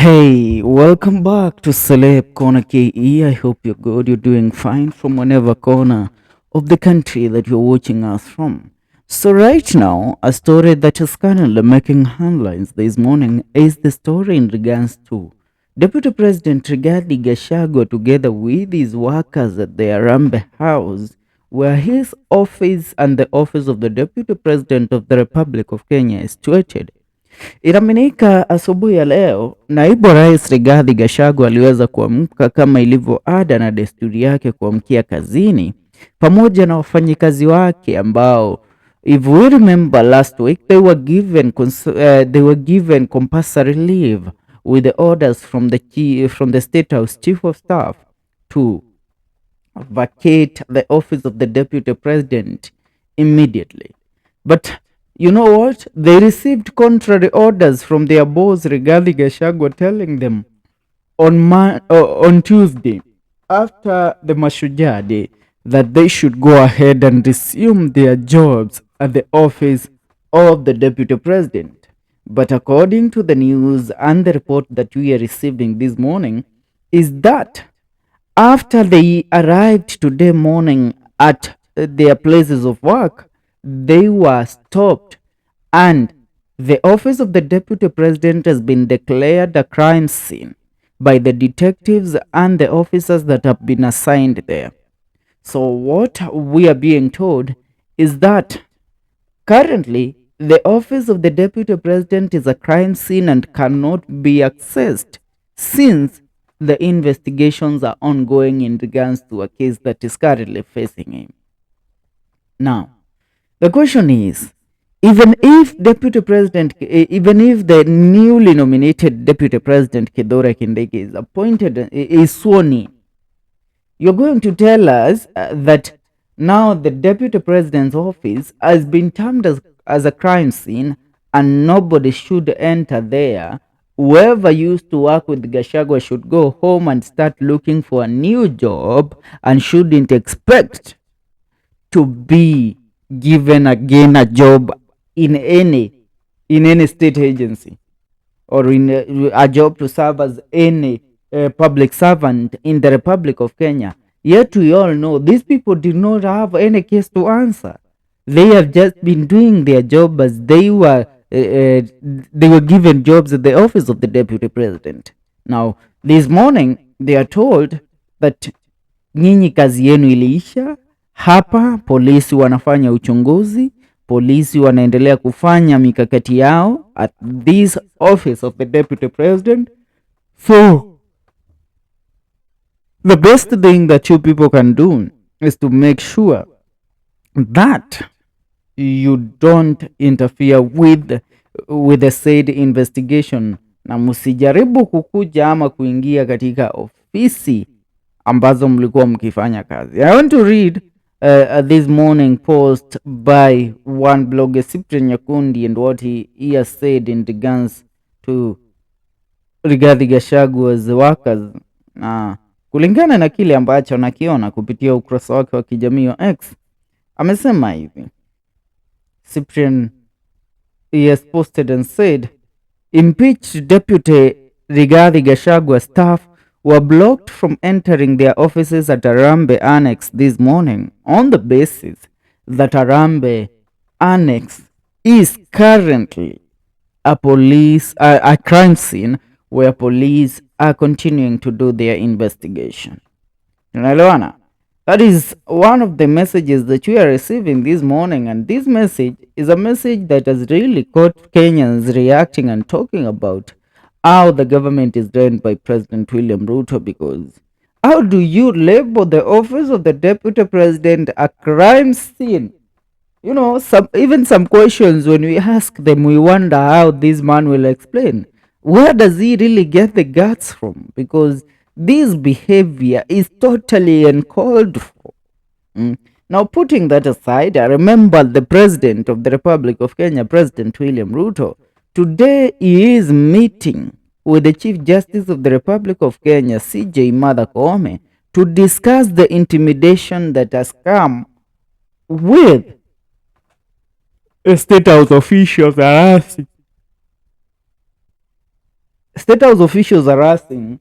Hey, welcome back to Celeb Corner KE. I hope you're good. You're doing fine from whatever corner of the country that you're watching us from. So, right now, a story that is currently making headlines this morning is the story in regards to Deputy President Rigathi Gachagua, together with his workers at the Harambee House, where his office and the office of the Deputy President of the Republic of Kenya is situated. Inaaminika asubuhi ya leo, naibu rais Rigathi Gachagua aliweza kuamka kama ilivyo ada na desturi yake kuamkia kazini pamoja na wafanyikazi wake ambao, if we remember last week, they were given compulsory leave with the orders from the State House Chief of Staff to vacate the office of the Deputy President immediately. But you know what? They received contrary orders from their boss Rigathi Gachagua telling them on Tuesday, after the Mashujaa Day, that they should go ahead and resume their jobs at the office of the Deputy President. But according to the news and the report that we are receiving this morning, is that after they arrived today morning at their places of work, they were stopped, and the office of the Deputy President has been declared a crime scene by the detectives and the officers that have been assigned there. So, what we are being told is that currently the office of the Deputy President is a crime scene and cannot be accessed since the investigations are ongoing in regards to a case that is currently facing him. Now, the question is, even if the newly nominated Deputy President Kithure Kindiki is appointed, is sworn in, you're going to tell us that now the Deputy President's office has been termed as a crime scene and nobody should enter there. Whoever used to work with Gachagua should go home and start looking for a new job and shouldn't expect to be given again a job in any state agency or in a job to serve as any public servant in the Republic of Kenya. Yet we all know these people did not have any case to answer. They have just been doing their job as they were given jobs at the office of the Deputy President. Now, this morning they are told that nyinyi kazi yenu iliisha. Hapa polisi wanafanya uchunguzi, polisi wanaendelea kufanya mikakati yao at this office of the Deputy President. So, the best thing that you people can do is to make sure that you don't interfere with the said investigation, na msijaribu kukuja ama kuingia katika ofisi ambazo mlikuwa mkifanya kazi. I want to read this morning post by one blogger Cyprian Nyakundi and what he has said in regards to Rigathi Gachagua's workers, na kulingana na kile ambacho nakiona kupitia ukurasa wake wa kijamii wa X, amesema hivi. Cyprian, he has posted and said, impeached Deputy Rigathi Gachagua staff were blocked from entering their offices at Harambee Annex this morning on the basis that Harambee Annex is currently a crime scene where police are continuing to do their investigation. Unaelewana? That is one of the messages that we are receiving this morning, and this message is a message that has really caught Kenyans reacting and talking about how the government is run by President William Ruto, because how do you label the office of the Deputy President a crime scene? You know, some questions, when we ask them, we wonder how this man will explain. Where does he really get the guts from? Because this behavior is totally uncalled for. Now, putting that aside, I remember the President of the Republic of Kenya, President William Ruto. Today, he is meeting with the Chief Justice of the Republic of Kenya, CJ Martha Koome, to discuss the intimidation that has come with State House officials harassing State House officials are asking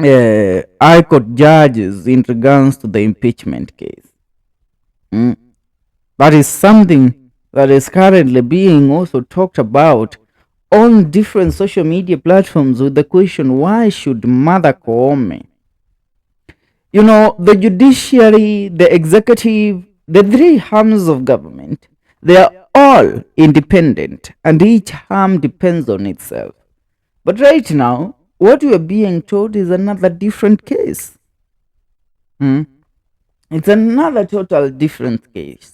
High Court judges in regards to the impeachment case. Mm. That is something that is currently being also talked about on different social media platforms with the question, why should Mother Koome, the judiciary, the executive, the three arms of government, they are all independent and each arm depends on itself. But right now, what we are being told is another different case. Hmm? It's another total different case.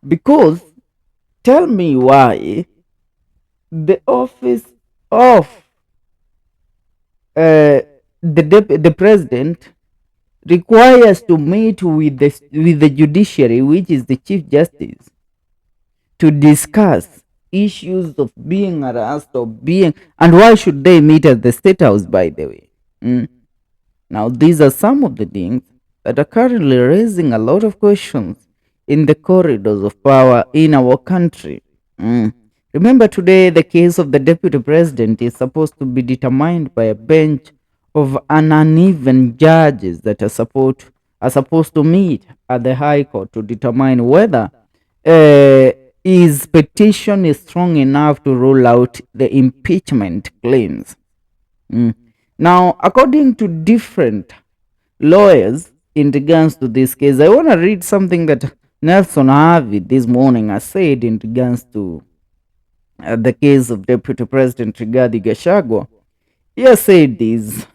Because tell me why the office of the president requires to meet with the judiciary, which is the chief justice, to discuss issues of being harassed or being, and why should they meet at the state house, by the way? Mm. Now, these are some of the things that are currently raising a lot of questions in the corridors of power in our country. Mm. Remember, today the case of the deputy president is supposed to be determined by a bench of uneven judges that are supposed to meet at the High Court to determine whether his petition is strong enough to rule out the impeachment claims. Mm. Now, according to different lawyers in regards to this case, I want to read something that Nelson Harvey this morning has said in regards to the case of Deputy President Rigathi Gachagua. He has said this: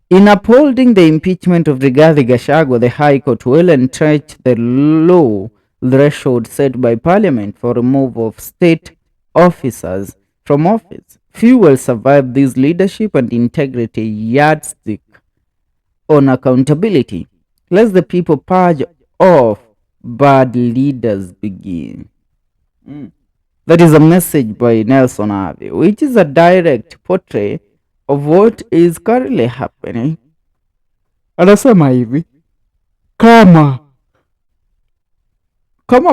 in upholding the impeachment of Rigathi Gachagua, the High Court will entrench the low threshold set by Parliament for removal of state officers from office. Few will survive this leadership and integrity yardstick on accountability. Let the people purge off bad leaders begin. Mm. That is a message by Nelson Harvey, which is a direct portrait of what is currently happening. Anasema hivi, kama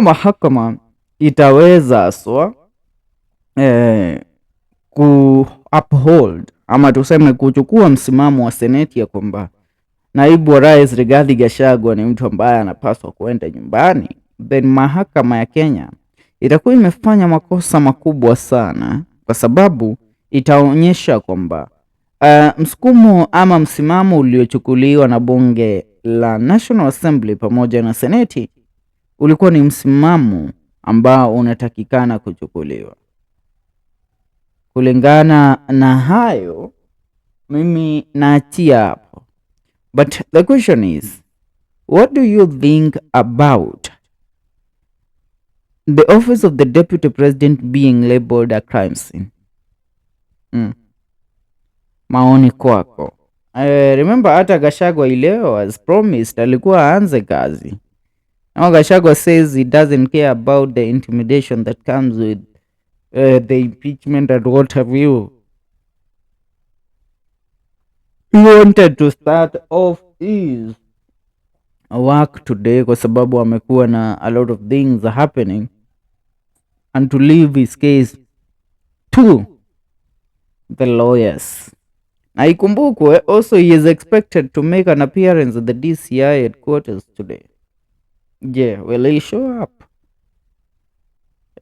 mahakama itaweza aswa ku uphold ama tuseme kuchukua msimamo wa seneti ya kwamba naibu wa rais Rigathi Gachagua ni mtu ambaye anapaswa kuenda nyumbani, then mahakama ya Kenya itakuwa imefanya makosa makubwa sana, kwa sababu itaonyesha kwamba msukumo ama msimamo uliochukuliwa na bunge la National Assembly pamoja na seneti ulikuwa ni msimamo ambao unatakikana kuchukuliwa. Kulingana na hayo, mimi naachia hapo. But the question is, what do you think about the office of the deputy president being labeled a crime scene? Maoni kwako. Remember hata Gachagua ileo as promised alikuwa aanze kazi. Now Gachagua says he doesn't care about the intimidation that comes with the impeachment and what have you. He wanted to start off his work today kwa sababu amekuwa na a lot of things happening, and to leave his case to the lawyers. Na ikumbukwe also he is expected to make an appearance at the DCI headquarters today. Yeah, will he show up?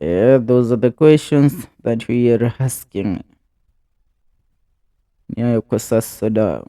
Yeah, those are the questions that we are asking. Yeah, kwa sasa dawa.